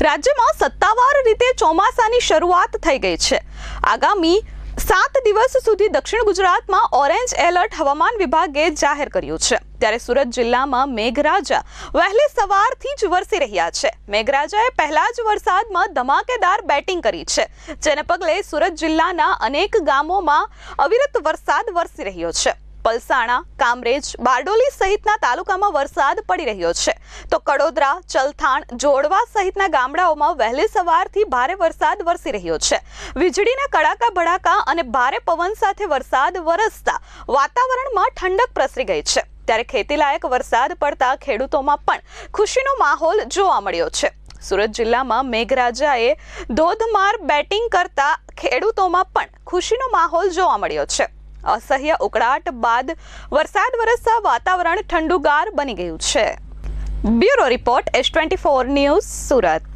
રાજ્યમાં સત્તાવાર રીતે ચોમાસાની શરૂઆત થઈ ગઈ છે। આગામી 7 દિવસ સુધી દક્ષિણ ગુજરાતમાં ઓરેન્જ એલર્ટ હવામાન વિભાગે જાહેર કર્યું છે। ત્યારે સુરત જિલ્લામાં મેઘરાજા વહેલી સવારથી જ વરસી રહ્યા છે। મેઘરાજાએ પહેલા જ વરસાદમાં ધમાકેદાર બેટિંગ કરી છે, જેને પગલે સુરત જિલ્લાના અનેક ગામોમાં અવિરત વરસાદ વરસી રહ્યો છે। પલસાણા, કામરેજ, બારડોલી સહિતના તાલુકામાં વરસાદ પડી રહ્યો છે, તો કડોદરા, ચલથાણ, જોડવા સહિતના ગામડાઓમાં વહેલી સવારથી ભારે વરસાદ વરસી રહ્યો છે। વીજળીના કડાકા ભડાકા અને ભારે પવન સાથે વરસાદ વરસતા વાતાવરણમાં ઠંડક પ્રસરી ગઈ છે। ત્યારે ખેતીલાયક વરસાદ પડતા ખેડૂતોમાં પણ ખુશીનો માહોલ જોવા મળ્યો છે। સુરત જિલ્લામાં મેઘરાજાએ ધોધમાર બેટિંગ કરતા ખેડૂતોમાં પણ ખુશીનો માહોલ જોવા મળ્યો છે। અસહ્ય ઉકળાટ બાદ વરસાદ વરસતા વાતાવરણ ઠંડુગાર બની ગયું છે। Bureau report S24 news, Surat.